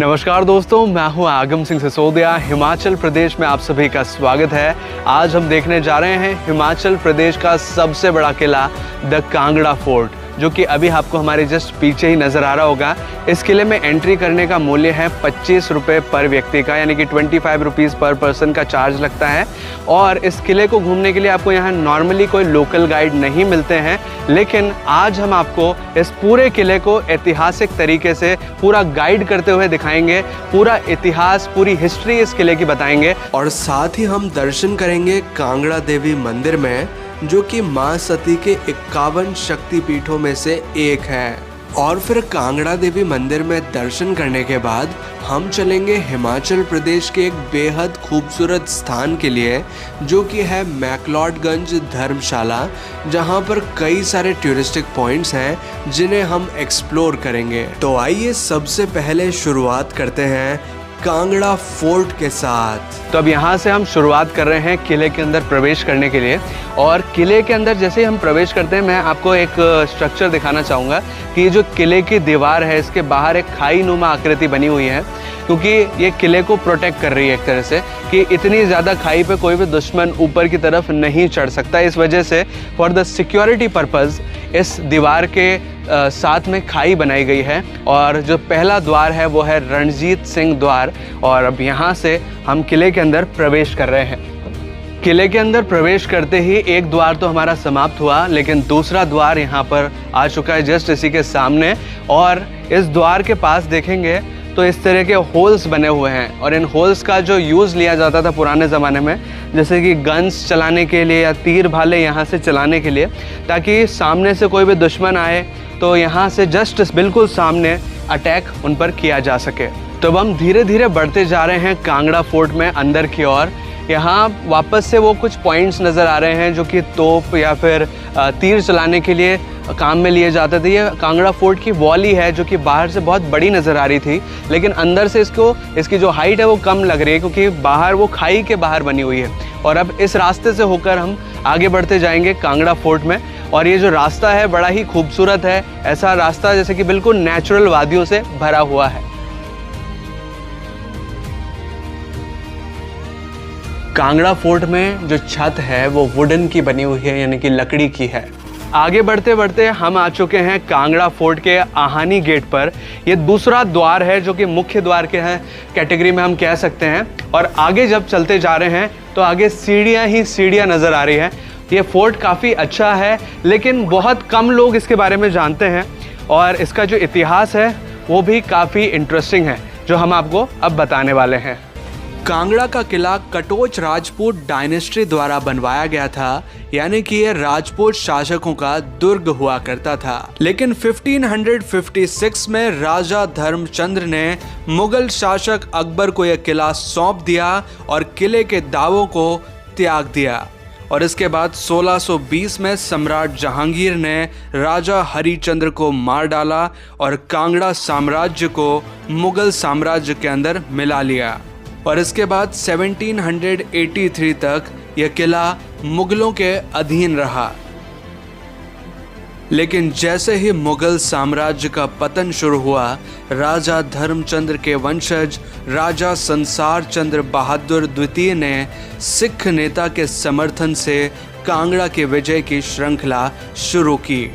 नमस्कार दोस्तों, मैं हूं आगम सिंह सिसोदिया। हिमाचल प्रदेश में आप सभी का स्वागत है। आज हम देखने जा रहे हैं हिमाचल प्रदेश का सबसे बड़ा किला द कांगड़ा फोर्ट, जो कि अभी आपको हमारे जस्ट पीछे ही नज़र आ रहा होगा। इस किले में एंट्री करने का मूल्य है 25 रुपये पर व्यक्ति का, यानी कि 25 रुपीज़ पर पर्सन का चार्ज लगता है। और इस किले को घूमने के लिए आपको यहाँ नॉर्मली कोई लोकल गाइड नहीं मिलते हैं, लेकिन आज हम आपको इस पूरे किले को ऐतिहासिक तरीके से पूरा गाइड करते हुए दिखाएंगे। पूरा इतिहास, पूरी हिस्ट्री इस किले की बताएंगे और साथ ही हम दर्शन करेंगे कांगड़ा देवी मंदिर में, जो कि मां सती के 51 शक्तिपीठों में से एक है। और फिर कांगड़ा देवी मंदिर में दर्शन करने के बाद हम चलेंगे हिमाचल प्रदेश के एक बेहद खूबसूरत स्थान के लिए, जो कि है मैक्लोडगंज धर्मशाला, जहां पर कई सारे टूरिस्टिक पॉइंट्स हैं जिन्हें हम एक्सप्लोर करेंगे। तो आइए सबसे पहले शुरुआत करते हैं कांगड़ा फोर्ट के साथ। तो अब यहाँ से हम शुरुआत कर रहे हैं किले के अंदर प्रवेश करने के लिए। और किले के अंदर जैसे ही हम प्रवेश करते हैं, मैं आपको एक स्ट्रक्चर दिखाना चाहूँगा कि ये जो किले की दीवार है, इसके बाहर एक खाई नुमा आकृति बनी हुई है, क्योंकि ये किले को प्रोटेक्ट कर रही है एक तरह से, कि इतनी ज़्यादा खाई पे कोई भी दुश्मन ऊपर की तरफ नहीं चढ़ सकता। इस वजह से फॉर द सिक्योरिटी पर्पज़ इस दीवार के साथ में खाई बनाई गई है। और जो पहला द्वार है वो है रणजीत सिंह द्वार। और अब यहाँ से हम किले के अंदर प्रवेश कर रहे हैं। किले के अंदर प्रवेश करते ही एक द्वार तो हमारा समाप्त हुआ, लेकिन दूसरा द्वार यहाँ पर आ चुका है जस्ट इसी के सामने। और इस द्वार के पास देखेंगे तो इस तरह के होल्स बने हुए हैं, और इन होल्स का जो यूज़ लिया जाता था पुराने ज़माने में, जैसे कि गन्स चलाने के लिए या तीर भाले यहाँ से चलाने के लिए, ताकि सामने से कोई भी दुश्मन आए तो यहाँ से जस्ट बिल्कुल सामने अटैक उन पर किया जा सके। तो अब हम धीरे धीरे बढ़ते जा रहे हैं कांगड़ा फोर्ट में अंदर की ओर। यहाँ वापस से वो कुछ पॉइंट्स नज़र आ रहे हैं जो कि तोप या फिर तीर चलाने के लिए काम में लिए जाते थे। ये कांगड़ा फोर्ट की वॉल ही है, जो कि बाहर से बहुत बड़ी नज़र आ रही थी, लेकिन अंदर से इसकी जो हाइट है वो कम लग रही है, क्योंकि बाहर वो खाई के बाहर बनी हुई है। और अब इस रास्ते से होकर हम आगे बढ़ते जाएंगे कांगड़ा फोर्ट में। और ये जो रास्ता है बड़ा ही खूबसूरत है, ऐसा रास्ता जैसे कि बिल्कुल नेचुरल वादियों से भरा हुआ है। कांगड़ा फोर्ट में जो छत है वो वुडन की बनी हुई है, यानी कि लकड़ी की है। आगे बढ़ते बढ़ते हम आ चुके हैं कांगड़ा फोर्ट के आहानी गेट पर। ये दूसरा द्वार है, जो कि मुख्य द्वार के हैं कैटेगरी में हम कह सकते हैं। और आगे जब चलते जा रहे हैं तो आगे सीढ़ियाँ ही सीढ़ियाँ नज़र आ रही हैं। ये फोर्ट काफ़ी अच्छा है, लेकिन बहुत कम लोग इसके बारे में जानते हैं। और इसका जो इतिहास है वो भी काफ़ी इंटरेस्टिंग है, जो हम आपको अब बताने वाले हैं। कांगड़ा का किला कटोच राजपूत डायनेस्टी द्वारा बनवाया गया था, यानी कि यह राजपूत शासकों का दुर्ग हुआ करता था। लेकिन 1556 में राजा धर्मचंद्र ने मुगल शासक अकबर को यह किला सौंप दिया और किले के दावों को त्याग दिया। और इसके बाद 1620 में सम्राट जहांगीर ने राजा हरिचंद्र को मार डाला और कांगड़ा साम्राज्य को मुगल साम्राज्य के अंदर मिला लिया। और इसके बाद 1783 तक यह किला मुगलों के अधीन रहा। लेकिन जैसे ही मुगल साम्राज्य का पतन शुरू हुआ, राजा धर्मचंद्र के वंशज राजा संसार चंद्र बहादुर द्वितीय ने सिख नेता के समर्थन से कांगड़ा के विजय की श्रृंखला शुरू की।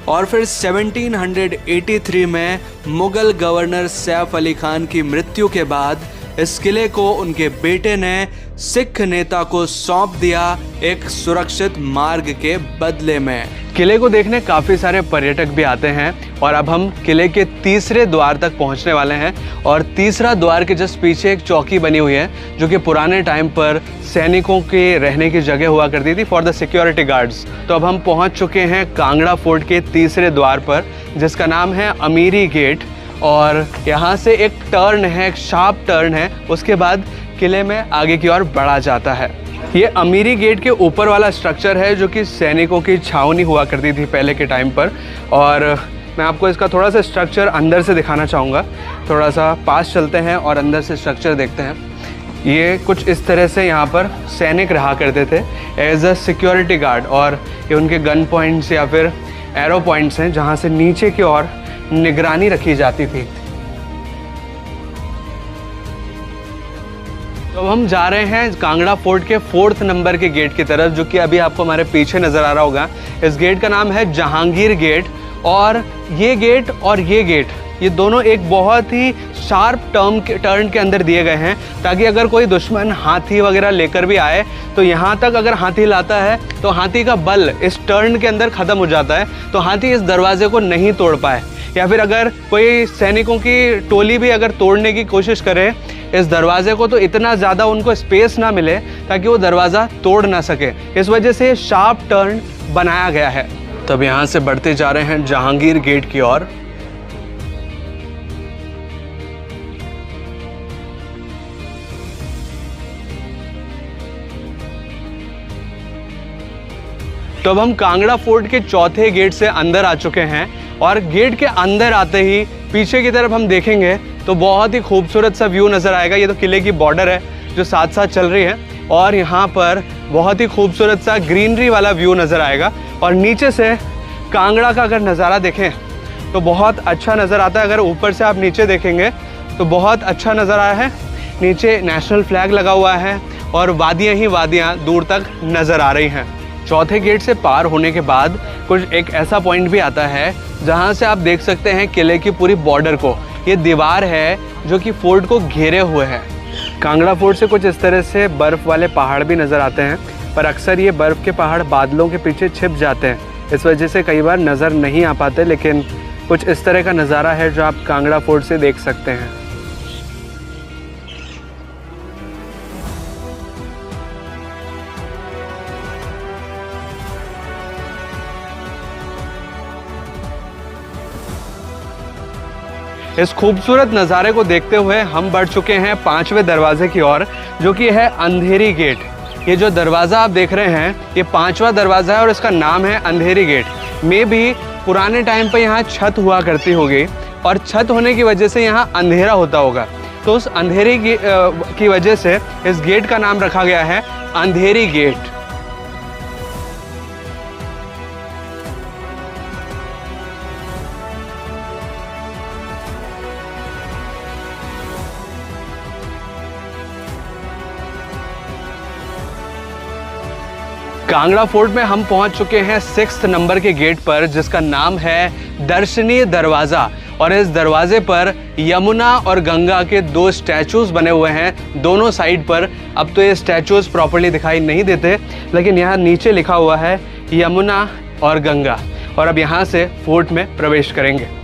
और फिर 1783 में मुगल गवर्नर सैफ अली खान की मृत्यु के बाद इस किले को उनके बेटे ने सिख नेता को सौंप दिया, एक सुरक्षित मार्ग के बदले में। किले को देखने काफ़ी सारे पर्यटक भी आते हैं। और अब हम किले के तीसरे द्वार तक पहुंचने वाले हैं। और तीसरा द्वार के जस्ट पीछे एक चौकी बनी हुई है, जो कि पुराने टाइम पर सैनिकों के रहने की जगह हुआ करती थी फॉर द सिक्योरिटी गार्ड्स। तो अब हम पहुंच चुके हैं कांगड़ा फोर्ट के तीसरे द्वार पर, जिसका नाम है अमीरी गेट। और यहाँ से एक टर्न है, एक शार्प टर्न है, उसके बाद किले में आगे की ओर बढ़ा जाता है। ये अमीरी गेट के ऊपर वाला स्ट्रक्चर है, जो कि सैनिकों की छावनी हुआ करती थी पहले के टाइम पर। और मैं आपको इसका थोड़ा सा स्ट्रक्चर अंदर से दिखाना चाहूँगा। थोड़ा सा पास चलते हैं और अंदर से स्ट्रक्चर देखते हैं। ये कुछ इस तरह से यहाँ पर सैनिक रहा करते थे एज अ सिक्योरिटी गार्ड। और ये उनके गन पॉइंट्स या फिर एरो पॉइंट्स हैं, जहाँ से नीचे की ओर निगरानी रखी जाती थी। तो अब हम जा रहे हैं कांगड़ा फोर्ट के 4th नंबर के गेट की तरफ, जो कि अभी आपको हमारे पीछे नज़र आ रहा होगा। इस गेट का नाम है जहांगीर गेट। और ये गेट और ये गेट, ये दोनों एक बहुत ही शार्प टर्न के अंदर दिए गए हैं, ताकि अगर कोई दुश्मन हाथी वगैरह लेकर भी आए तो यहाँ तक अगर हाथी लाता है तो हाथी का बल इस टर्न के अंदर ख़त्म हो जाता है, तो हाथी इस दरवाजे को नहीं तोड़ पाए। या फिर अगर कोई सैनिकों की टोली भी अगर तोड़ने की कोशिश करे इस दरवाजे को, तो इतना ज़्यादा उनको स्पेस ना मिले ताकि वो दरवाज़ा तोड़ ना सके। इस वजह से शार्प टर्न बनाया गया है। तब यहाँ से बढ़ते जा रहे हैं जहांगीर गेट की ओर। तो अब हम कांगड़ा फोर्ट के 4थे गेट से अंदर आ चुके हैं, और गेट के अंदर आते ही पीछे की तरफ हम देखेंगे तो बहुत ही खूबसूरत सा व्यू नज़र आएगा। ये तो किले की बॉर्डर है जो साथ साथ चल रही है, और यहाँ पर बहुत ही खूबसूरत सा ग्रीनरी वाला व्यू नज़र आएगा। और नीचे से कांगड़ा का अगर नज़ारा देखें तो बहुत अच्छा नज़र आता है। अगर ऊपर से आप नीचे देखेंगे तो बहुत अच्छा नज़र आया है। नीचे नेशनल फ्लैग लगा हुआ है और वादियाँ ही वादियाँ दूर तक नज़र आ रही हैं। 4थे गेट से पार होने के बाद कुछ एक ऐसा पॉइंट भी आता है जहाँ से आप देख सकते हैं किले की पूरी बॉर्डर को। ये दीवार है जो कि फोर्ट को घेरे हुए है। कांगड़ा फोर्ट से कुछ इस तरह से बर्फ़ वाले पहाड़ भी नज़र आते हैं, पर अक्सर ये बर्फ़ के पहाड़ बादलों के पीछे छिप जाते हैं, इस वजह से कई बार नज़र नहीं आ पाते। लेकिन कुछ इस तरह का नज़ारा है जो आप कांगड़ा फोर्ट से देख सकते हैं। इस खूबसूरत नज़ारे को देखते हुए हम बढ़ चुके हैं 5वें दरवाजे की ओर, जो कि है अंधेरी गेट। ये जो दरवाज़ा आप देख रहे हैं ये 5वां दरवाज़ा है और इसका नाम है अंधेरी गेट। में भी पुराने टाइम पर यहाँ छत हुआ करती होगी, और छत होने की वजह से यहाँ अंधेरा होता होगा, तो उस अंधेरी की वजह से इस गेट का नाम रखा गया है अंधेरी गेट। कांगड़ा फोर्ट में हम पहुंच चुके हैं 6th नंबर के गेट पर, जिसका नाम है दर्शनीय दरवाज़ा। और इस दरवाजे पर यमुना और गंगा के 2 स्टैचूज़ बने हुए हैं दोनों साइड पर। अब तो ये स्टैचूज़ प्रॉपर्ली दिखाई नहीं देते, लेकिन यहाँ नीचे लिखा हुआ है यमुना और गंगा। और अब यहाँ से फोर्ट में प्रवेश करेंगे।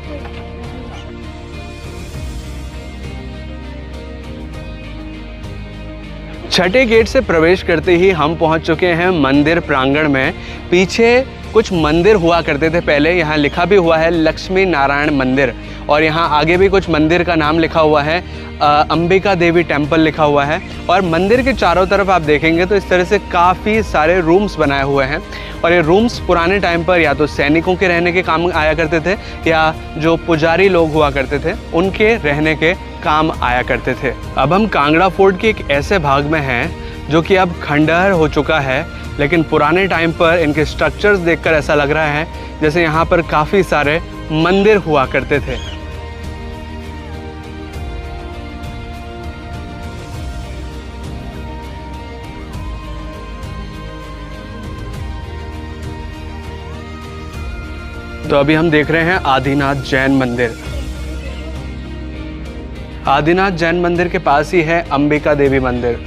छठे गेट से प्रवेश करते ही हम पहुंच चुके हैं मंदिर प्रांगण में। पीछे कुछ मंदिर हुआ करते थे पहले, यहाँ लिखा भी हुआ है लक्ष्मी नारायण मंदिर, और यहाँ आगे भी कुछ मंदिर का नाम लिखा हुआ है, अंबिका देवी टेम्पल लिखा हुआ है। और मंदिर के चारों तरफ आप देखेंगे तो इस तरह से काफ़ी सारे रूम्स बनाए हुए हैं, और ये रूम्स पुराने टाइम पर या तो सैनिकों के रहने के काम आया करते थे, या जो पुजारी लोग हुआ करते थे उनके रहने के काम आया करते थे। अब हम कांगड़ा फोर्ट के एक ऐसे भाग में हैं जो कि अब खंडहर हो चुका है, लेकिन पुराने टाइम पर इनके स्ट्रक्चर्स देखकर ऐसा लग रहा है जैसे यहाँ पर काफ़ी सारे मंदिर हुआ करते थे। तो अभी हम देख रहे हैं आदिनाथ जैन मंदिर। आदिनाथ जैन मंदिर के पास ही है अंबिका देवी मंदिर।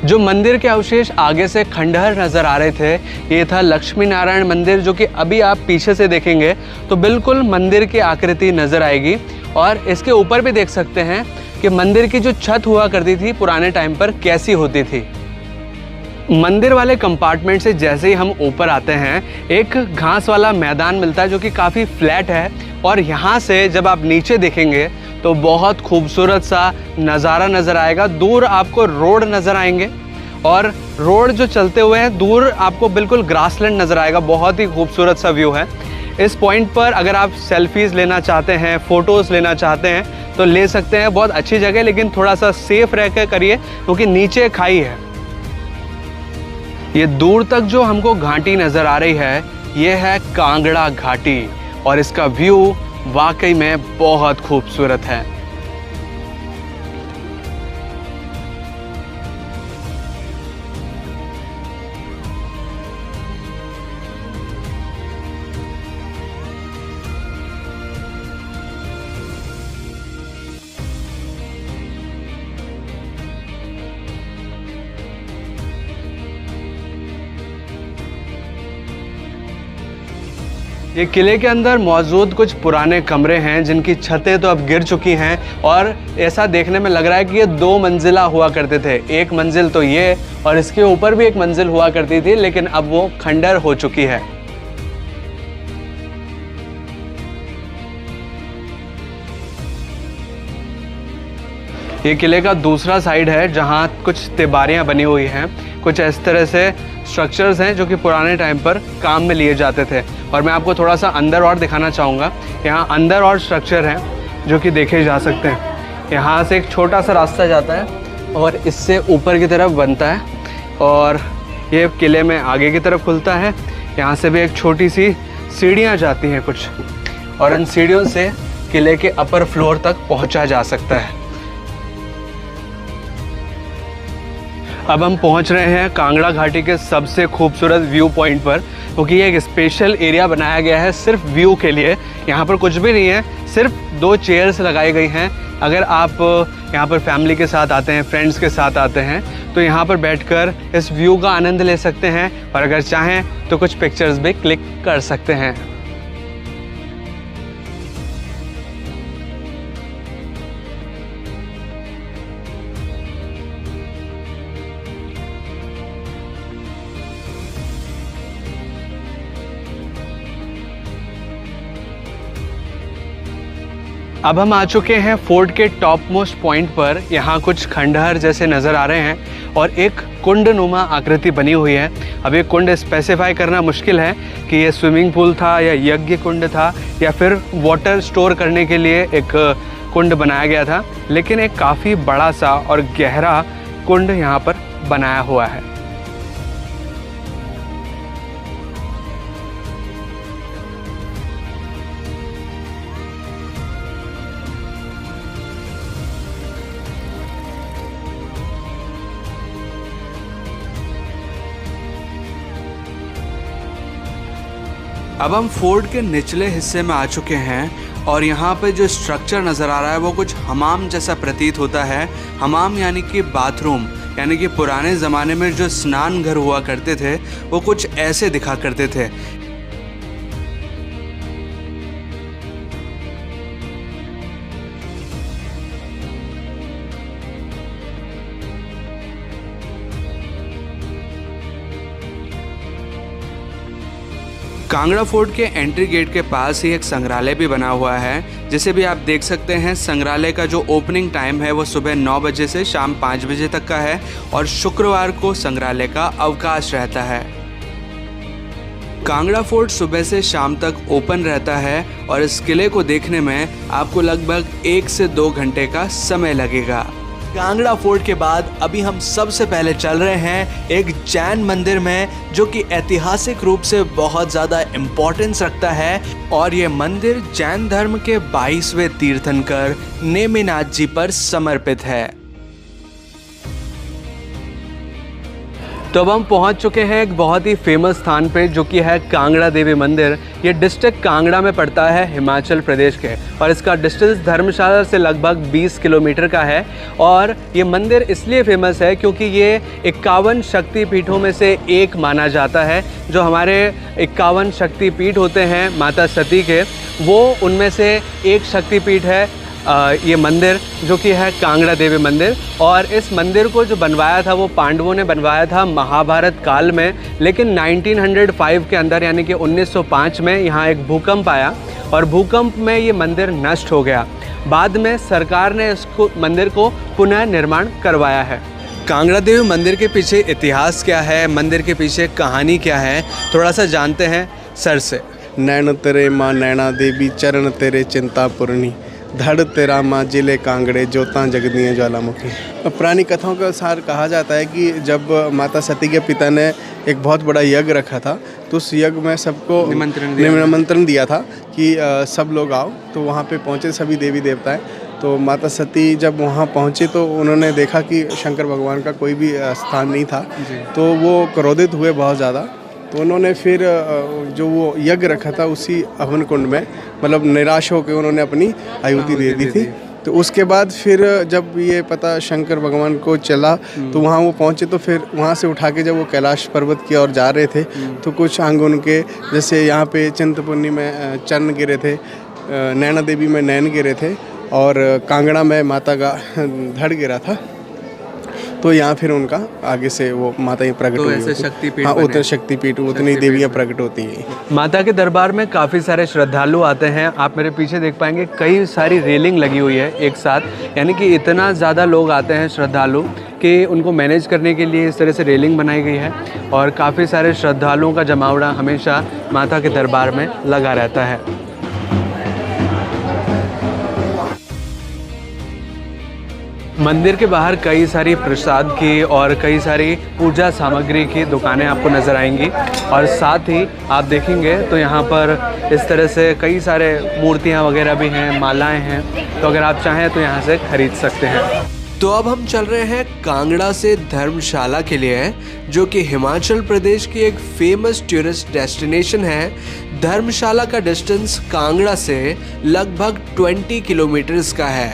जो मंदिर के अवशेष आगे से खंडहर नजर आ रहे थे, ये था लक्ष्मी नारायण मंदिर, जो कि अभी आप पीछे से देखेंगे तो बिल्कुल मंदिर की आकृति नजर आएगी। और इसके ऊपर भी देख सकते हैं कि मंदिर की जो छत हुआ करती थी पुराने टाइम पर कैसी होती थी। मंदिर वाले कंपार्टमेंट से जैसे ही हम ऊपर आते हैं एक घास वाला मैदान मिलता है जो कि काफ़ी फ्लैट है, और यहाँ से जब आप नीचे देखेंगे तो बहुत खूबसूरत सा नज़ारा नज़र आएगा। दूर आपको रोड नज़र आएंगे, और रोड जो चलते हुए हैं दूर आपको बिल्कुल ग्रासलैंड नज़र आएगा। बहुत ही खूबसूरत सा व्यू है। इस पॉइंट पर अगर आप सेल्फीज़ लेना चाहते हैं, फ़ोटोज़ लेना चाहते हैं तो ले सकते हैं। बहुत अच्छी जगह है, लेकिन थोड़ा सा सेफ रह कर करिए क्योंकि नीचे खाई है। ये दूर तक जो हमको घाटी नज़र आ रही है ये है कांगड़ा घाटी, और इसका व्यू वाकई में बहुत खूबसूरत है। ये किले के अंदर मौजूद कुछ पुराने कमरे हैं जिनकी छतें तो अब गिर चुकी हैं और ऐसा देखने में लग रहा है कि ये 2 मंजिला हुआ करते थे। एक मंजिल तो ये और इसके ऊपर भी एक मंजिल हुआ करती थी, लेकिन अब वो खंडर हो चुकी है। ये किले का दूसरा साइड है जहाँ कुछ तिबारियाँ बनी हुई हैं। कुछ इस तरह से स्ट्रक्चर्स हैं जो कि पुराने टाइम पर काम में लिए जाते थे। और मैं आपको थोड़ा सा अंदर और दिखाना चाहूँगा। यहाँ अंदर और स्ट्रक्चर हैं जो कि देखे जा सकते हैं। यहाँ से एक छोटा सा रास्ता जाता है और इससे ऊपर की तरफ बनता है और ये किले में आगे की तरफ खुलता है। यहाँ से भी एक छोटी सी सीढ़ियाँ जाती हैं कुछ, और इन सीढ़ियों से किले के अपर फ्लोर तक पहुँचा जा सकता है। अब हम पहुंच रहे हैं कांगड़ा घाटी के सबसे खूबसूरत व्यू पॉइंट पर, क्योंकि ये एक स्पेशल एरिया बनाया गया है सिर्फ व्यू के लिए। यहाँ पर कुछ भी नहीं है, सिर्फ 2 चेयर्स लगाई गई हैं। अगर आप यहाँ पर फैमिली के साथ आते हैं, फ्रेंड्स के साथ आते हैं, तो यहाँ पर बैठकर इस व्यू का आनंद ले सकते हैं और अगर चाहें तो कुछ पिक्चर्स भी क्लिक कर सकते हैं। अब हम आ चुके हैं फोर्ट के टॉप मोस्ट पॉइंट पर। यहाँ कुछ खंडहर जैसे नज़र आ रहे हैं और एक कुंड नुमा आकृति बनी हुई है। अब ये कुंड स्पेसिफाई करना मुश्किल है कि ये स्विमिंग पूल था या यज्ञ कुंड था या फिर वाटर स्टोर करने के लिए एक कुंड बनाया गया था, लेकिन एक काफ़ी बड़ा सा और गहरा कुंड यहाँ पर बनाया हुआ है। अब हम फोर्ट के निचले हिस्से में आ चुके हैं और यहाँ पे जो स्ट्रक्चर नज़र आ रहा है वो कुछ हमाम जैसा प्रतीत होता है। हमाम यानी कि बाथरूम, यानी कि पुराने ज़माने में जो स्नान घर हुआ करते थे वो कुछ ऐसे दिखा करते थे। कांगड़ा फोर्ट के एंट्री गेट के पास ही एक संग्रहालय भी बना हुआ है, जिसे भी आप देख सकते हैं। संग्रहालय का जो ओपनिंग टाइम है वो सुबह 9 बजे से शाम 5 बजे तक का है और शुक्रवार को संग्रहालय का अवकाश रहता है। कांगड़ा फोर्ट सुबह से शाम तक ओपन रहता है और इस किले को देखने में आपको लगभग 1 से 2 घंटे का समय लगेगा। कांगड़ा फोर्ट के बाद अभी हम सबसे पहले चल रहे हैं एक जैन मंदिर में, जो कि ऐतिहासिक रूप से बहुत ज़्यादा इम्पोर्टेंस रखता है और ये मंदिर जैन धर्म के 22वें तीर्थंकर नेमिनाथ जी पर समर्पित है। तो अब हम पहुंच चुके हैं एक बहुत ही फेमस स्थान पे, जो कि है कांगड़ा देवी मंदिर। ये डिस्ट्रिक्ट कांगड़ा में पड़ता है, हिमाचल प्रदेश के, और इसका डिस्टेंस धर्मशाला से लगभग 20 किलोमीटर का है। और ये मंदिर इसलिए फेमस है क्योंकि ये 51 शक्तिपीठों में से एक माना जाता है। जो हमारे 51 शक्तिपीठ होते हैं माता सती के, वो उनमें से एक शक्तिपीठ है ये मंदिर, जो कि है कांगड़ा देवी मंदिर। और इस मंदिर को जो बनवाया था वो पांडवों ने बनवाया था महाभारत काल में, लेकिन 1905 के अंदर यानी कि 1905 में यहाँ एक भूकंप आया और भूकंप में ये मंदिर नष्ट हो गया। बाद में सरकार ने इसको मंदिर को पुनः निर्माण करवाया है। कांगड़ा देवी मंदिर के पीछे इतिहास क्या है, मंदिर के पीछे कहानी क्या है, थोड़ा सा जानते हैं सर से। नैन तेरे माँ नैना देवी, चरण तेरे चिंतापूर्णी, धड़ तेरा माँ जिले कांगड़े, जोता जगदियाँ ज्वालामुखी। पुरानी कथाओं के अनुसार कहा जाता है कि जब माता सती के पिता ने एक बहुत बड़ा यज्ञ रखा था, तो उस यज्ञ में सबको निमंत्रण दिया था कि सब लोग आओ। तो वहाँ पे पहुँचे सभी देवी देवताएं। तो माता सती जब वहाँ पहुँचे तो उन्होंने देखा कि शंकर भगवान का कोई भी स्थान नहीं था, तो वो क्रोधित हुए बहुत ज़्यादा। तो उन्होंने फिर जो वो यज्ञ रखा था उसी हवन कुंड में, मतलब निराश होकर उन्होंने अपनी आहुति दे दी थी। तो उसके बाद फिर जब ये पता शंकर भगवान को चला तो वहाँ वो पहुँचे, तो फिर वहाँ से उठा के जब वो कैलाश पर्वत की ओर जा रहे थे तो कुछ अंग उनके, जैसे यहाँ पे चिंतपूर्णी में चरण गिरे थे, नैना देवी में नैन गिरे थे और कांगड़ा में माता का धड़ गिरा था। तो यहाँ फिर उनका आगे से वो माता ही प्रकट हुई। ऐसे शक्तिपीठ हाँ, उतने शक्तिपीठ, उतनी देवियाँ प्रकट होती हैं। माता के दरबार में काफ़ी सारे श्रद्धालु आते हैं। आप मेरे पीछे देख पाएंगे कई सारी रेलिंग लगी हुई है एक साथ, यानी कि इतना ज़्यादा लोग आते हैं श्रद्धालु कि उनको मैनेज करने के लिए इस तरह से रेलिंग बनाई गई है और काफ़ी सारे श्रद्धालुओं का जमावड़ा हमेशा माता के दरबार में लगा रहता है। मंदिर के बाहर कई सारी प्रसाद की और कई सारी पूजा सामग्री की दुकानें आपको नज़र आएंगी और साथ ही आप देखेंगे तो यहाँ पर इस तरह से कई सारे मूर्तियाँ वगैरह भी हैं, मालाएं हैं, तो अगर आप चाहें तो यहाँ से खरीद सकते हैं। तो अब हम चल रहे हैं कांगड़ा से धर्मशाला के लिए, जो कि हिमाचल प्रदेश की एक फेमस टूरिस्ट डेस्टिनेशन है। धर्मशाला का डिस्टेंस कांगड़ा से लगभग 20 किलोमीटर्स का है।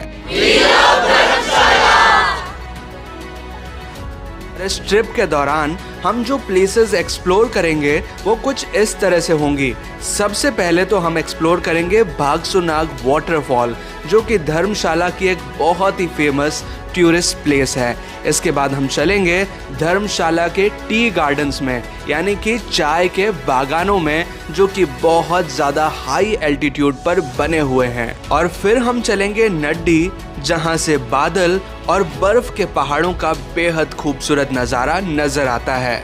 इस ट्रिप के दौरान हम जो प्लेसेस एक्सप्लोर करेंगे वो कुछ इस तरह से होंगी। सबसे पहले तो हम एक्सप्लोर करेंगे भागसुनाग वाटरफॉल, जो कि धर्मशाला की एक बहुत ही फेमस टूरिस्ट प्लेस है। इसके बाद हम चलेंगे धर्मशाला के टी गार्डन्स में, यानी कि चाय के बागानों में, जो कि बहुत ज़्यादा हाई एल्टीट्यूड पर बने हुए हैं। और फिर हम चलेंगे नड्डी, जहां से बादल और बर्फ के पहाड़ों का बेहद खूबसूरत नज़ारा नज़र आता है।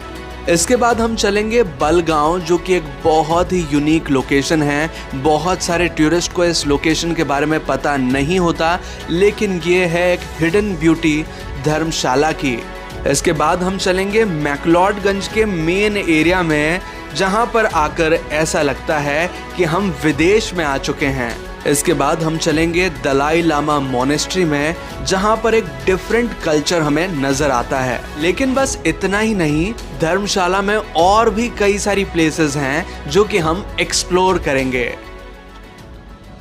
इसके बाद हम चलेंगे बलगांव, जो कि एक बहुत ही यूनिक लोकेशन है। बहुत सारे टूरिस्ट को इस लोकेशन के बारे में पता नहीं होता, लेकिन ये है एक हिडन ब्यूटी धर्मशाला की। इसके बाद हम चलेंगे मैक्लोडगंज के मेन एरिया में, जहां पर आकर ऐसा लगता है कि हम विदेश में आ चुके हैं। इसके बाद हम चलेंगे दलाई लामा मोनेस्ट्री में, जहां पर एक डिफरेंट कल्चर हमें नजर आता है। लेकिन बस इतना ही नहीं, धर्मशाला में और भी कई सारी प्लेसेस हैं जो कि हम एक्सप्लोर करेंगे।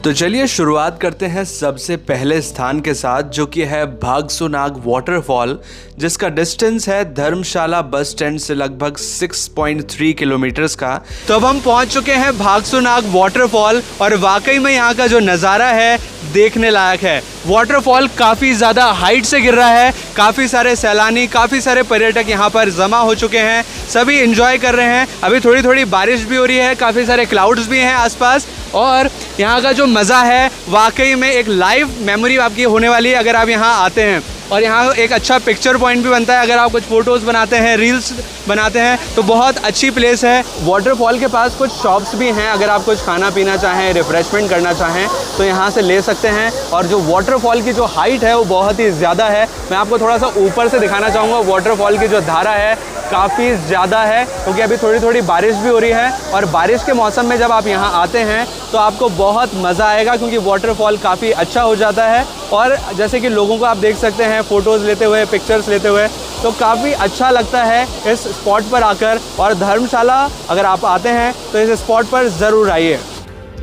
तो चलिए शुरुआत करते हैं सबसे पहले स्थान के साथ, जो कि है भागसुनाग वाटरफॉल, जिसका डिस्टेंस है धर्मशाला बस स्टैंड से लगभग 6.3 किलोमीटर्स का। तो अब हम पहुंच चुके हैं भागसुनाग वाटरफॉल और वाकई में यहाँ का जो नज़ारा है देखने लायक है। वाटरफॉल काफ़ी ज़्यादा हाइट से गिर रहा है। काफ़ी सारे सैलानी, काफ़ी सारे पर्यटक यहाँ पर जमा हो चुके हैं। सभी एंजॉय कर रहे हैं। अभी थोड़ी थोड़ी बारिश भी हो रही है, काफ़ी सारे क्लाउड्स भी हैं आसपास, और यहाँ का जो मज़ा है वाकई में एक लाइव मेमोरी आपकी होने वाली है अगर आप यहाँ आते हैं। और यहाँ एक अच्छा पिक्चर पॉइंट भी बनता है। अगर आप कुछ फ़ोटोज़ बनाते हैं, रील्स बनाते हैं, तो बहुत अच्छी प्लेस है। वाटरफॉल के पास कुछ शॉप्स भी हैं, अगर आप कुछ खाना पीना चाहें, रिफ़्रेशमेंट करना चाहें तो यहाँ से ले सकते हैं। और जो वाटरफॉल की जो हाइट है वो बहुत ही ज़्यादा है। मैं आपको थोड़ा सा ऊपर से दिखाना चाहूँगा। वाटरफॉल की जो धारा है काफ़ी ज़्यादा है, क्योंकि अभी थोड़ी थोड़ी बारिश भी हो रही है। और बारिश के मौसम में जब आप यहाँ आते हैं तो आपको बहुत मज़ा आएगा, क्योंकि वाटरफॉल काफ़ी अच्छा हो जाता है। और जैसे कि लोगों को आप देख सकते हैं फ़ोटोज़ लेते हुए, पिक्चर्स लेते हुए, तो काफ़ी अच्छा लगता है इस स्पॉट पर आकर। और धर्मशाला अगर आप आते हैं तो इस स्पॉट पर ज़रूर आइए।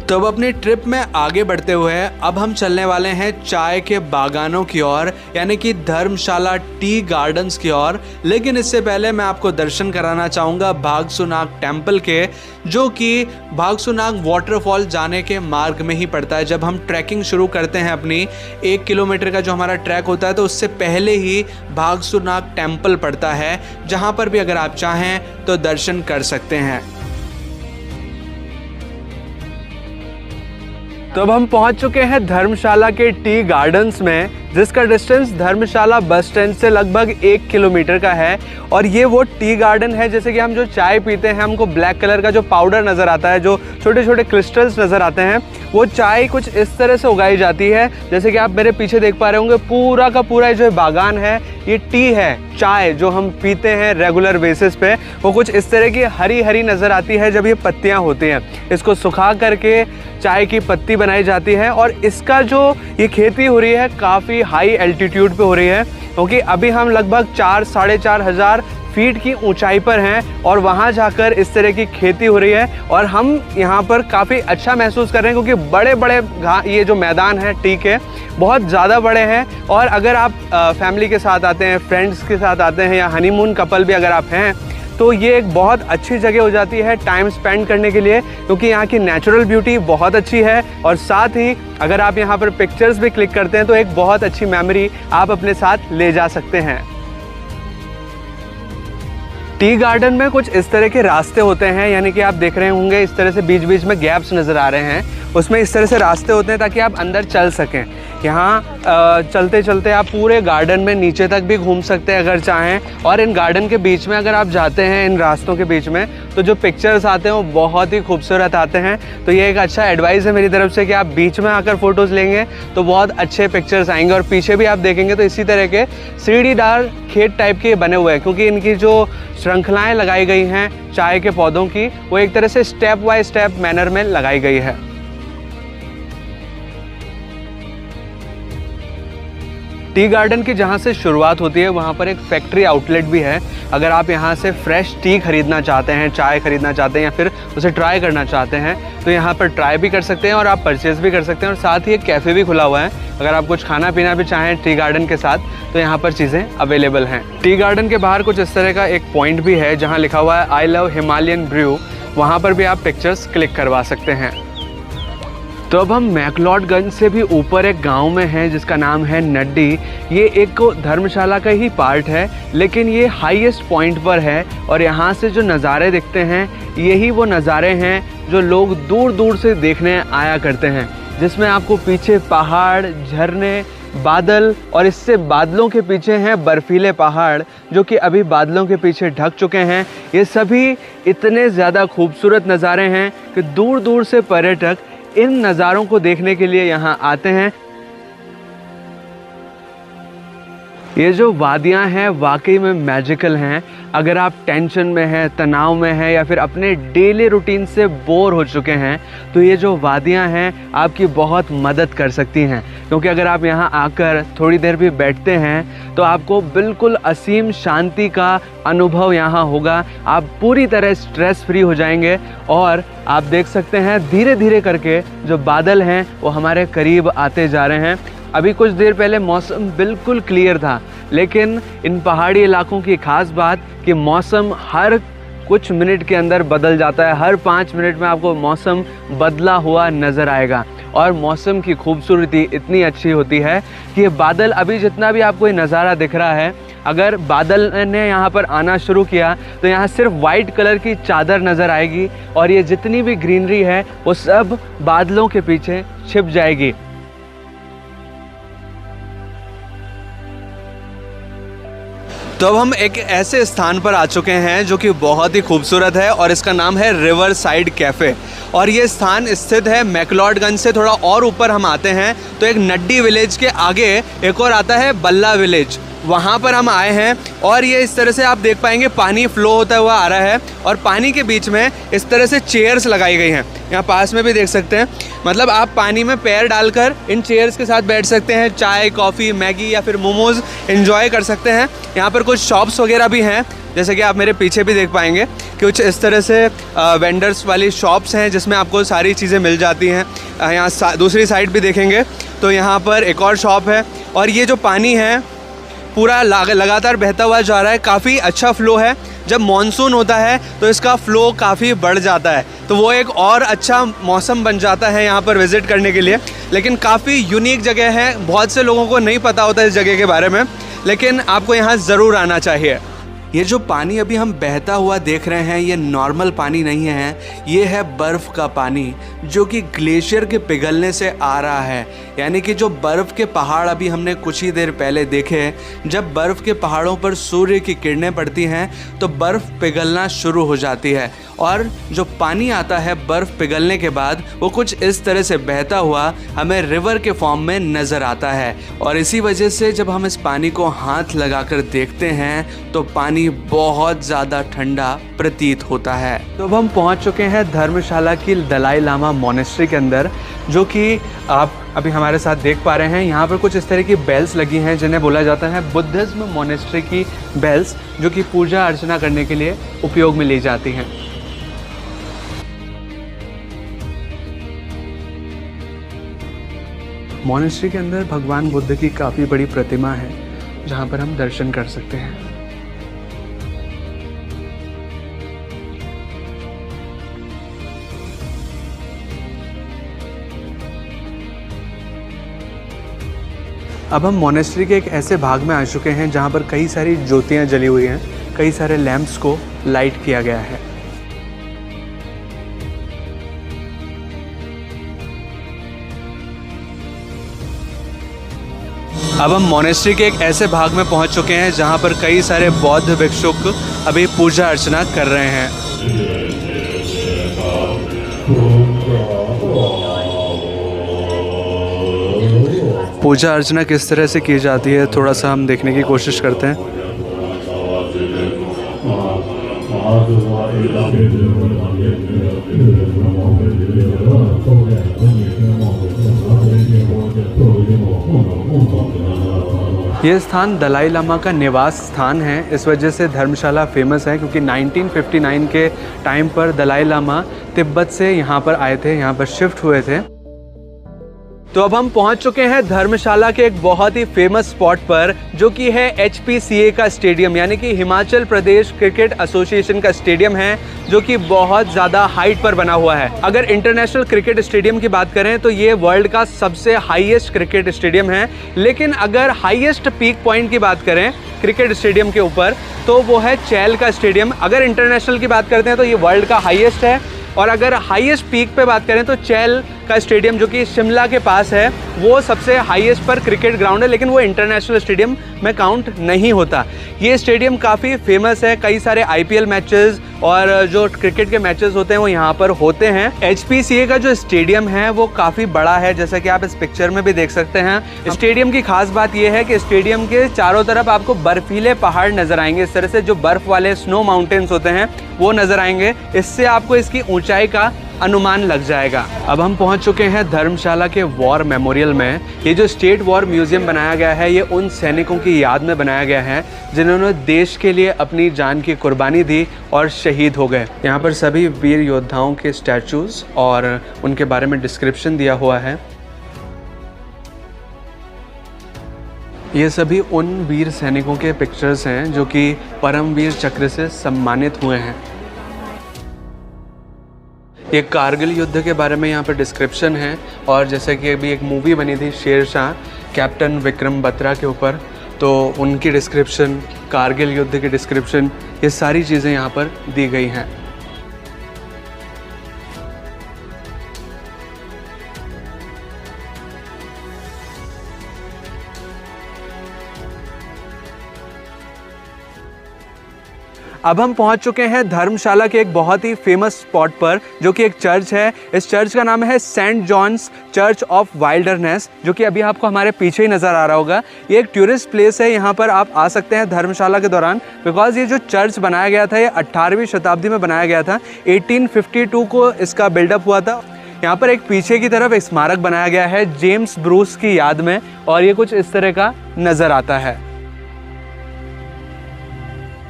तो अब अपनी ट्रिप में आगे बढ़ते हुए अब हम चलने वाले हैं चाय के बागानों की ओर, यानी कि धर्मशाला टी गार्डन्स की ओर। लेकिन इससे पहले मैं आपको दर्शन कराना चाहूँगा भागसुनाग टेम्पल के, जो कि भागसुनाग वाटरफॉल जाने के मार्ग में ही पड़ता है। जब हम ट्रैकिंग शुरू करते हैं अपनी 1 किलोमीटर का जो हमारा ट्रैक होता है, तो उससे पहले ही भागसुनाग टेम्पल पड़ता है, जहाँ पर भी अगर आप चाहें तो दर्शन कर सकते हैं। तो अब हम पहुंच चुके हैं धर्मशाला के टी गार्डन्स में, जिसका डिस्टेंस धर्मशाला बस स्टैंड से लगभग 1 किलोमीटर का है। और ये वो टी गार्डन है, जैसे कि हम जो चाय पीते हैं हमको ब्लैक कलर का जो पाउडर नज़र आता है, जो छोटे छोटे क्रिस्टल्स नज़र आते हैं, वो चाय कुछ इस तरह से उगाई जाती है। जैसे कि आप मेरे पीछे देख पा रहे होंगे, पूरा का पूरा जो बागान है ये टी है। चाय जो हम पीते हैं रेगुलर बेसिस पे, वो कुछ इस तरह की हरी हरी नज़र आती है जब ये पत्तियाँ होती हैं। इसको सुखा करके चाय की पत्ती बनाई जाती है, और इसका जो ये खेती हो रही है काफ़ी हाई एल्टीट्यूड पे हो रही है। क्योंकि अभी हम लगभग 4-4.5 हज़ार फीट की ऊंचाई पर हैं और वहां जाकर इस तरह की खेती हो रही है और हम यहाँ पर काफ़ी अच्छा महसूस कर रहे हैं, क्योंकि बड़े बड़े ये जो मैदान है टी के बहुत ज़्यादा बड़े हैं। और अगर आप फैमिली के साथ आते हैं, फ्रेंड्स के साथ आते हैं, या हनीमून कपल भी अगर आप हैं, तो ये एक बहुत अच्छी जगह हो जाती है टाइम स्पेंड करने के लिए, क्योंकि यहाँ की नेचुरल ब्यूटी बहुत अच्छी है। और साथ ही अगर आप यहाँ पर पिक्चर्स भी क्लिक करते हैं तो एक बहुत अच्छी मेमोरी आप अपने साथ ले जा सकते हैं। टी गार्डन में कुछ इस तरह के रास्ते होते हैं, यानी कि आप देख रहे होंगे इस तरह से बीच बीच में गैप्स नज़र आ रहे हैं, उसमें इस तरह से रास्ते होते हैं ताकि आप अंदर चल सकें। यहाँ चलते चलते आप पूरे गार्डन में नीचे तक भी घूम सकते हैं अगर चाहें। और इन गार्डन के बीच में अगर आप जाते हैं इन रास्तों के बीच में, तो जो पिक्चर्स आते हैं वो बहुत ही खूबसूरत आते हैं। तो ये एक अच्छा एडवाइस है मेरी तरफ से कि आप बीच में आकर फ़ोटोज़ लेंगे तो बहुत अच्छे पिक्चर्स आएंगे। और पीछे भी आप देखेंगे तो इसी तरह के सीढ़ीदार खेत टाइप के बने हुए हैं, क्योंकि इनकी जो श्रृंखलाएँ लगाई गई हैं चाय के पौधों की, वो एक तरह से स्टेप बाय स्टेप मैनर में लगाई गई है। टी गार्डन की जहाँ से शुरुआत होती है वहाँ पर एक फैक्ट्री आउटलेट भी है। अगर आप यहाँ से फ्रेश टी खरीदना चाहते हैं, चाय खरीदना चाहते हैं, या फिर उसे ट्राई करना चाहते हैं, तो यहाँ पर ट्राई भी कर सकते हैं और आप परचेज़ भी कर सकते हैं। और साथ ही एक कैफ़े भी खुला हुआ है, अगर आप कुछ खाना पीना भी चाहें टी गार्डन के साथ तो यहाँ पर चीज़ें अवेलेबल हैं। टी गार्डन के बाहर कुछ इस तरह का एक पॉइंट भी है जहाँ लिखा हुआ है आई लव हिमालयन ब्रू, वहाँ पर भी आप पिक्चर्स क्लिक करवा सकते हैं। तो अब हम मैक्लोडगंज से भी ऊपर एक गांव में हैं जिसका नाम है नड्डी। ये एक धर्मशाला का ही पार्ट है, लेकिन ये हाईएस्ट पॉइंट पर है और यहाँ से जो नज़ारे दिखते हैं यही वो नज़ारे हैं जो लोग दूर दूर से देखने आया करते हैं, जिसमें आपको पीछे पहाड़, झरने, बादल, और इससे बादलों के पीछे हैं बर्फीले पहाड़ जो कि अभी बादलों के पीछे ढक चुके हैं। ये सभी इतने ज़्यादा खूबसूरत नज़ारे हैं कि दूर दूर से पर्यटक इन नज़ारों को देखने के लिए यहाँ आते हैं। ये जो वादियाँ हैं वाकई में मैजिकल हैं। अगर आप टेंशन में हैं, तनाव में हैं, या फिर अपने डेली रूटीन से बोर हो चुके हैं, तो ये जो वादियाँ हैं आपकी बहुत मदद कर सकती हैं, क्योंकि अगर आप यहाँ आकर थोड़ी देर भी बैठते हैं तो आपको बिल्कुल असीम शांति का अनुभव यहाँ होगा। आप पूरी तरह स्ट्रेस फ्री हो जाएंगे और आप देख सकते हैं धीरे धीरे करके जो बादल हैं वो हमारे करीब आते जा रहे हैं। अभी कुछ देर पहले मौसम बिल्कुल क्लियर था, लेकिन इन पहाड़ी इलाकों की ख़ास बात कि मौसम हर कुछ मिनट के अंदर बदल जाता है। हर 5 मिनट में आपको मौसम बदला हुआ नज़र आएगा और मौसम की खूबसूरती इतनी अच्छी होती है कि बादल, अभी जितना भी आपको ये नज़ारा दिख रहा है, अगर बादल ने यहाँ पर आना शुरू किया तो यहाँ सिर्फ वाइट कलर की चादर नज़र आएगी और ये जितनी भी ग्रीनरी है वो सब बादलों के पीछे छिप जाएगी। तो अब हम एक ऐसे स्थान पर आ चुके हैं जो कि बहुत ही खूबसूरत है और इसका नाम है रिवर साइड कैफ़े। और ये स्थान स्थित है मैक्लोडगंज से थोड़ा और ऊपर हम आते हैं तो एक नड्डी विलेज के आगे एक और आता है बल्ला विलेज, वहाँ पर हम आए हैं। और ये इस तरह से आप देख पाएंगे पानी फ्लो होता हुआ आ रहा है और पानी के बीच में इस तरह से चेयर्स लगाई गई हैं। यहाँ पास में भी देख सकते हैं, मतलब आप पानी में पैर डालकर इन चेयर्स के साथ बैठ सकते हैं, चाय, कॉफ़ी, मैगी या फिर मोमोज़ एंजॉय कर सकते हैं। यहाँ पर कुछ शॉप्स वगैरह भी हैं, जैसे कि आप मेरे पीछे भी देख पाएंगे कुछ इस तरह से वेंडर्स वाली शॉप्स हैं जिसमें आपको सारी चीज़ें मिल जाती हैं। यहाँ दूसरी साइड भी देखेंगे तो यहाँ पर एक और शॉप है और ये जो पानी है पूरा लगातार बहता हुआ जा रहा है, काफ़ी अच्छा फ़्लो है। जब मॉनसून होता है तो इसका फ़्लो काफ़ी बढ़ जाता है, तो वो एक और अच्छा मौसम बन जाता है यहाँ पर विज़िट करने के लिए। लेकिन काफ़ी यूनिक जगह है, बहुत से लोगों को नहीं पता होता इस जगह के बारे में, लेकिन आपको यहाँ ज़रूर आना चाहिए। ये जो पानी अभी हम बहता हुआ देख रहे हैं ये नॉर्मल पानी नहीं है, ये है बर्फ़ का पानी जो कि ग्लेशियर के पिघलने से आ रहा है। यानी कि जो बर्फ़ के पहाड़ अभी हमने कुछ ही देर पहले देखे, जब बर्फ़ के पहाड़ों पर सूर्य की किरणें पड़ती हैं तो बर्फ़ पिघलना शुरू हो जाती है और जो पानी आता है बर्फ़ पिघलने के बाद वो कुछ इस तरह से बहता हुआ हमें रिवर के फॉर्म में नज़र आता है। और इसी वजह से जब हम इस पानी को हाथ लगाकर देखते हैं तो पानी पानी बहुत ज़्यादा ठंडा प्रतीत होता है। तो अब हम पहुंच चुके हैं धर्मशाला की दलाई लामा मोनेस्ट्री के अंदर, जो कि आप अभी हमारे साथ देख पा रहे हैं। यहाँ पर कुछ इस तरह की बेल्स लगी हैं जिन्हें बोला जाता है बुद्धिज्म मोनेस्ट्री की बेल्स, जो कि पूजा अर्चना करने के लिए उपयोग में ली जाती हैं। मोनेस्ट्री के अंदर भगवान बुद्ध की काफ़ी बड़ी प्रतिमा है, जहाँ पर हम दर्शन कर सकते हैं। अब हम मोनेस्ट्री के एक ऐसे भाग में आ चुके हैं जहाँ पर कई सारी ज्योतियाँ जली हुई हैं, कई सारे लैंप्स को लाइट किया गया है। अब हम मोनेस्ट्री के एक ऐसे भाग में पहुंच चुके हैं जहां पर कई सारे बौद्ध भिक्षुक अभी पूजा अर्चना कर रहे हैं। पूजा अर्चना किस तरह से की जाती है थोड़ा सा हम देखने की कोशिश करते हैं। ये स्थान दलाई लामा का निवास स्थान है, इस वजह से धर्मशाला फेमस है, क्योंकि 1959 के टाइम पर दलाई लामा तिब्बत से यहाँ पर आए थे, यहाँ पर शिफ्ट हुए थे। तो अब हम पहुंच चुके हैं धर्मशाला के एक बहुत ही फेमस स्पॉट पर, जो कि है HPCA का स्टेडियम, यानी कि हिमाचल प्रदेश क्रिकेट एसोसिएशन का स्टेडियम है, जो कि बहुत ज़्यादा हाइट पर बना हुआ है। अगर इंटरनेशनल क्रिकेट स्टेडियम की बात करें तो ये वर्ल्ड का सबसे हाईएस्ट क्रिकेट स्टेडियम है, लेकिन अगर हाईएस्ट पीक पॉइंट की बात करें क्रिकेट स्टेडियम के ऊपर तो वो है चैल का स्टेडियम। अगर इंटरनेशनल की बात करते हैं तो ये वर्ल्ड का हाईएस्ट है, और अगर हाईएस्ट पीक पे बात करें तो चैल का स्टेडियम, जो कि शिमला के पास है, वो सबसे हाईएस्ट पर क्रिकेट ग्राउंड है, लेकिन वो इंटरनेशनल स्टेडियम में काउंट नहीं होता। ये स्टेडियम काफ़ी फेमस है, कई सारे IPL मैचेस और जो क्रिकेट के मैचेस होते हैं वो यहाँ पर होते हैं। HPCA का जो स्टेडियम है वो काफ़ी बड़ा है, जैसा कि आप इस पिक्चर में भी देख सकते हैं। स्टेडियम की खास बात यह है कि स्टेडियम के चारों तरफ आपको बर्फीले पहाड़ नजर आएंगे, इस तरह से जो बर्फ वाले स्नो माउंटेन्स होते हैं वो नजर आएंगे, इससे आपको इसकी ऊंचाई का अनुमान लग जाएगा। अब हम पहुंच चुके हैं धर्मशाला के वॉर मेमोरियल में। ये जो स्टेट वॉर म्यूजियम बनाया गया है, ये उन सैनिकों की याद में बनाया गया है जिन्होंने देश के लिए अपनी जान की कुर्बानी दी और शहीद हो गए। यहाँ पर सभी वीर योद्धाओं के स्टैचूज और उनके बारे में डिस्क्रिप्शन दिया हुआ है। ये सभी उन वीर सैनिकों के पिक्चर्स हैं जो कि परमवीर चक्र से सम्मानित हुए हैं। ये कारगिल युद्ध के बारे में यहाँ पर डिस्क्रिप्शन है, और जैसे कि अभी एक मूवी बनी थी शेरशाह कैप्टन विक्रम बत्रा के ऊपर, तो उनकी डिस्क्रिप्शन, कारगिल युद्ध की डिस्क्रिप्शन, ये सारी चीज़ें यहाँ पर दी गई हैं। अब हम पहुंच चुके हैं धर्मशाला के एक बहुत ही फेमस स्पॉट पर, जो कि एक चर्च है। इस चर्च का नाम है Saint John's church of wilderness, जो कि अभी आपको हमारे पीछे ही नज़र आ रहा होगा। ये एक टूरिस्ट प्लेस है, यहाँ पर आप आ सकते हैं धर्मशाला के दौरान, बिकॉज ये जो चर्च बनाया गया था ये 18वीं शताब्दी में बनाया गया था। 1852 को इसका बिल्डअप हुआ था। यहाँ पर एक पीछे की तरफ एक स्मारक बनाया गया है जेम्स ब्रूस की याद में, और ये कुछ इस तरह का नज़र आता है।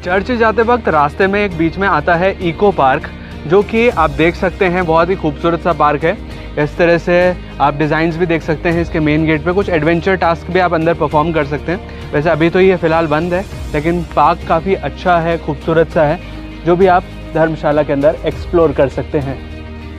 चर्च जाते वक्त रास्ते में एक बीच में आता है इको पार्क, जो कि आप देख सकते हैं बहुत ही खूबसूरत सा पार्क है। इस तरह से आप डिज़ाइंस भी देख सकते हैं इसके मेन गेट पे। कुछ एडवेंचर टास्क भी आप अंदर परफॉर्म कर सकते हैं। वैसे अभी तो ये फ़िलहाल बंद है, लेकिन पार्क काफ़ी अच्छा है, खूबसूरत सा है, जो भी आप धर्मशाला के अंदर एक्सप्लोर कर सकते हैं।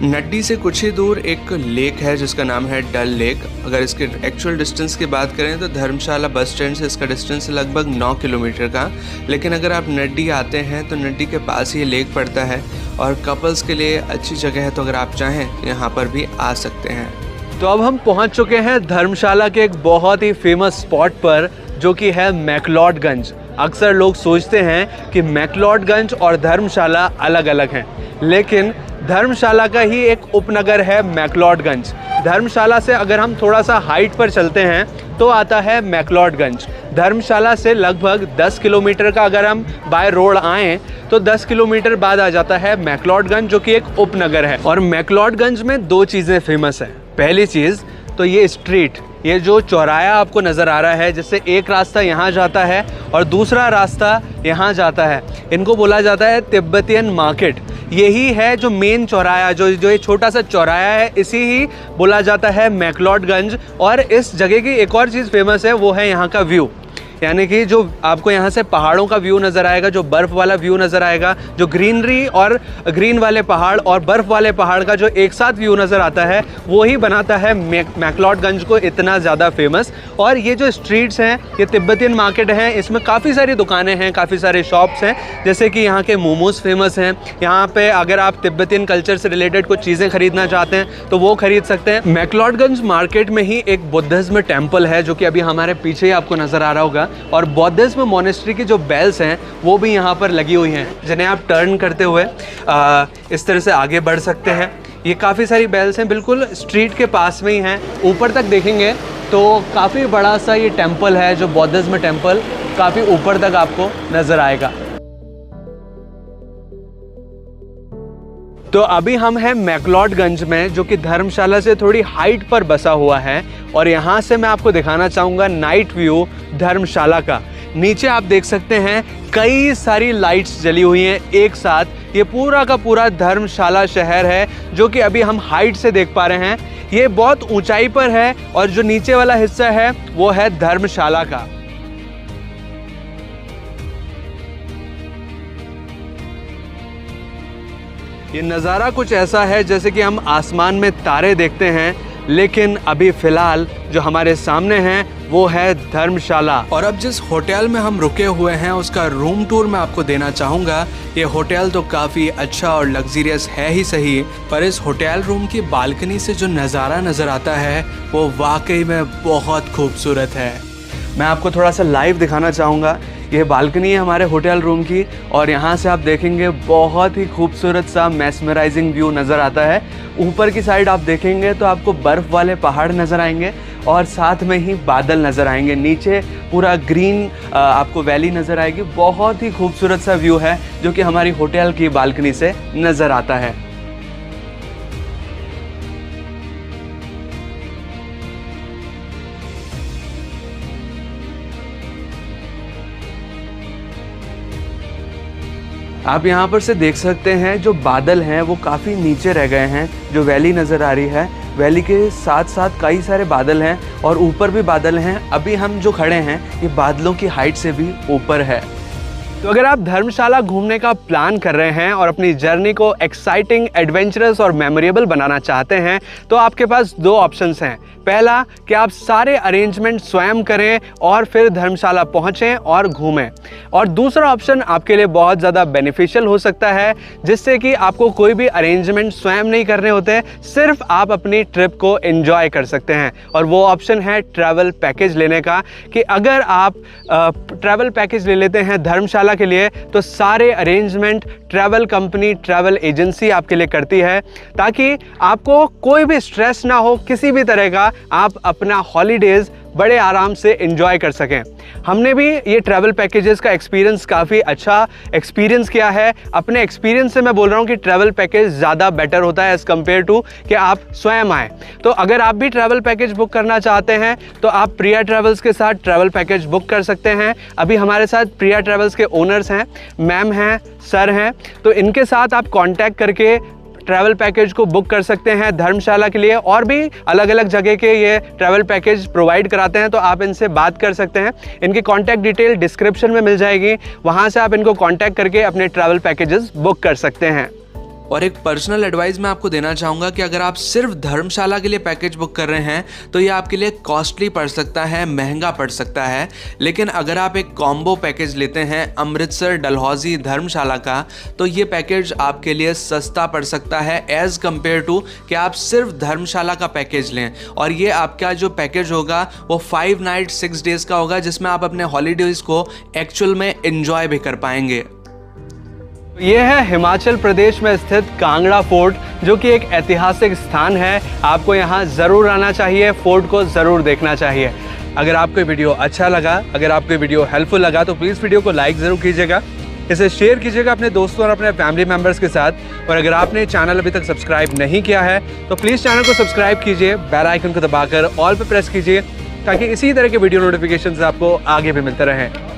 नड्डी से कुछ ही दूर एक लेक है जिसका नाम है डल लेक। अगर इसके एक्चुअल डिस्टेंस की बात करें तो धर्मशाला बस स्टैंड से इसका डिस्टेंस लगभग 9 किलोमीटर का, लेकिन अगर आप नड्डी आते हैं तो नड्डी के पास ही लेक पड़ता है और कपल्स के लिए अच्छी जगह है, तो अगर आप चाहें तो यहाँ पर भी आ सकते हैं। तो अब हम पहुँच चुके हैं धर्मशाला के एक बहुत ही फेमस स्पॉट पर, जो कि है मैक्लोडगंज। अक्सर लोग सोचते हैं कि मैक्लोडगंज और धर्मशाला अलग अलग हैं, लेकिन धर्मशाला का ही एक उपनगर है मैक्लोडगंज, धर्मशाला से अगर हम थोड़ा सा हाइट पर चलते हैं तो आता है मैक्लोडगंज। धर्मशाला से लगभग 10 किलोमीटर का अगर हम बाय रोड आएँ तो 10 किलोमीटर बाद आ जाता है मैक्लोडगंज, जो कि एक उपनगर है। और मैक्लोडगंज में 2 चीज़ें फेमस हैं। पहली चीज़ तो ये स्ट्रीट, ये जो चौराया आपको नज़र आ रहा है, जिससे एक रास्ता यहाँ जाता है और दूसरा रास्ता यहाँ जाता है, इनको बोला जाता है तिब्बतियन मार्केट। यही है जो मेन चौराया, जो ये छोटा सा चौराया है, इसी ही बोला जाता है मैक्लोडगंज। और इस जगह की एक और चीज़ फेमस है, वो है यहाँ का व्यू। यानी कि जो आपको यहाँ से पहाड़ों का व्यू नज़र आएगा, जो बर्फ़ वाला व्यू नज़र आएगा, जो ग्रीनरी और ग्रीन वाले पहाड़ और बर्फ़ वाले पहाड़ का जो एक साथ व्यू नज़र आता है, वो ही बनाता है मैक्लोडगंज को इतना ज़्यादा फेमस। और ये जो स्ट्रीट्स हैं, ये तिब्बतियन मार्केट हैं, इसमें काफ़ी सारी दुकानें हैं, काफ़ी सारे शॉप्स हैं। जैसे कि यहाँ के मोमोज़ फेमस हैं। यहाँ पे अगर आप तिब्बतियन कल्चर से रिलेटेड कुछ चीज़ें खरीदना चाहते हैं तो वो खरीद सकते हैं। मैक्लोडगंज मार्केट में ही एक बुद्धिज़्म टेम्पल है, जो कि अभी हमारे पीछे ही आपको नज़र आ रहा होगा। और बौद्धिज्म मोनेस्ट्री की जो बेल्स हैं वो भी यहाँ पर लगी हुई हैं, जिन्हें आप टर्न करते हुए इस तरह से आगे बढ़ सकते हैं। ये काफ़ी सारी बेल्स हैं, बिल्कुल स्ट्रीट के पास में ही हैं। ऊपर तक देखेंगे तो काफ़ी बड़ा सा ये टेम्पल है, जो बौद्धिज्म टेम्पल काफ़ी ऊपर तक आपको नज़र आएगा। तो अभी हम हैं मैक्लोडगंज में, जो कि धर्मशाला से थोड़ी हाइट पर बसा हुआ है। और यहाँ से मैं आपको दिखाना चाहूँगा नाइट व्यू धर्मशाला का। नीचे आप देख सकते हैं कई सारी लाइट्स जली हुई हैं एक साथ। ये पूरा का पूरा धर्मशाला शहर है, जो कि अभी हम हाइट से देख पा रहे हैं। ये बहुत ऊंचाई पर है और जो नीचे वाला हिस्सा है वो है धर्मशाला का। ये नज़ारा कुछ ऐसा है जैसे कि हम आसमान में तारे देखते हैं, लेकिन अभी फ़िलहाल जो हमारे सामने हैं वो है धर्मशाला। और अब जिस होटल में हम रुके हुए हैं उसका रूम टूर मैं आपको देना चाहूँगा। ये होटल तो काफ़ी अच्छा और लग्जरियस है ही सही, पर इस होटल रूम की बालकनी से जो नज़ारा नज़र आता है वो वाकई में बहुत खूबसूरत है। मैं आपको थोड़ा सा लाइव दिखाना चाहूँगा। ये बालकनी है हमारे होटल रूम की, और यहाँ से आप देखेंगे बहुत ही खूबसूरत सा मेस्मराइजिंग व्यू नज़र आता है। ऊपर की साइड आप देखेंगे तो आपको बर्फ़ वाले पहाड़ नज़र आएंगे और साथ में ही बादल नज़र आएंगे। नीचे पूरा ग्रीन आपको वैली नज़र आएगी। बहुत ही खूबसूरत सा व्यू है जो कि हमारी होटल की बालकनी से नज़र आता है। आप यहाँ पर से देख सकते हैं जो बादल हैं वो काफ़ी नीचे रह गए हैं। जो वैली नज़र आ रही है, वैली के साथ साथ कई सारे बादल हैं और ऊपर भी बादल हैं। अभी हम जो खड़े हैं ये बादलों की हाइट से भी ऊपर है। तो अगर आप धर्मशाला घूमने का प्लान कर रहे हैं और अपनी जर्नी को एक्साइटिंग, एडवेंचरस और मेमोरेबल बनाना चाहते हैं तो आपके पास 2 ऑप्शंस हैं। पहला कि आप सारे अरेंजमेंट स्वयं करें और फिर धर्मशाला पहुंचें और घूमें। और दूसरा ऑप्शन आपके लिए बहुत ज़्यादा बेनिफिशियल हो सकता है, जिससे कि आपको कोई भी अरेंजमेंट स्वयं नहीं करने होते, सिर्फ आप अपनी ट्रिप को एंजॉय कर सकते हैं। और वो ऑप्शन है ट्रैवल पैकेज लेने का, कि अगर आप ट्रैवल पैकेज ले लेते हैं धर्मशाला के लिए तो सारे arrangement travel company, travel agency आपके लिए करती है, ताकि आपको कोई भी स्ट्रेस ना हो किसी भी तरह का। आप अपना हॉलीडेज बड़े आराम से एंजॉय कर सकें। हमने भी ये ट्रैवल पैकेजेस का एक्सपीरियंस काफ़ी अच्छा एक्सपीरियंस किया है। अपने एक्सपीरियंस से मैं बोल रहा हूँ कि ट्रैवल पैकेज ज़्यादा बेटर होता है एज़ कम्पेयर टू कि आप स्वयं आएँ। तो अगर आप भी ट्रैवल पैकेज बुक करना चाहते हैं तो आप प्रिया ट्रैवल्स के साथ ट्रैवल पैकेज बुक कर सकते हैं। अभी हमारे साथ प्रिया ट्रैवल्स के ओनर्स हैं, मैम हैं, सर हैं, तो इनके साथ आप कॉन्टैक्ट करके ट्रैवल पैकेज को बुक कर सकते हैं धर्मशाला के लिए। और भी अलग अलग जगह के ये ट्रैवल पैकेज प्रोवाइड कराते हैं, तो आप इनसे बात कर सकते हैं। इनकी कॉन्टैक्ट डिटेल डिस्क्रिप्शन में मिल जाएगी, वहाँ से आप इनको कॉन्टैक्ट करके अपने ट्रैवल पैकेजेस बुक कर सकते हैं। और एक पर्सनल एडवाइस मैं आपको देना चाहूँगा कि अगर आप सिर्फ धर्मशाला के लिए पैकेज बुक कर रहे हैं तो ये आपके लिए कॉस्टली पड़ सकता है, महंगा पड़ सकता है। लेकिन अगर आप एक कॉम्बो पैकेज लेते हैं अमृतसर, डलहौजी, धर्मशाला का, तो ये पैकेज आपके लिए सस्ता पड़ सकता है एज़ कम्पेयर टू कि आप सिर्फ धर्मशाला का पैकेज लें। और ये आपका जो पैकेज होगा वो 5 नाइट 6 डेज़ का होगा, जिसमें आप अपने हॉलीडेज़ को एक्चुअल में एंजॉय भी कर पाएंगे। ये है हिमाचल प्रदेश में स्थित कांगड़ा फोर्ट, जो कि एक ऐतिहासिक स्थान है। आपको यहाँ ज़रूर आना चाहिए, फोर्ट को ज़रूर देखना चाहिए। अगर आपको ये वीडियो अच्छा लगा, अगर आपको ये वीडियो हेल्पफुल लगा तो प्लीज़ वीडियो को लाइक ज़रूर कीजिएगा, इसे शेयर कीजिएगा अपने दोस्तों और अपने फैमिली मेम्बर्स के साथ। और अगर आपने चैनल अभी तक सब्सक्राइब नहीं किया है तो प्लीज़ चैनल को सब्सक्राइब कीजिए, बेल आइकन को दबाकर ऑल पे प्रेस कीजिए, ताकि इसी तरह के वीडियो नोटिफिकेशंस आपको आगे भी मिलते रहें।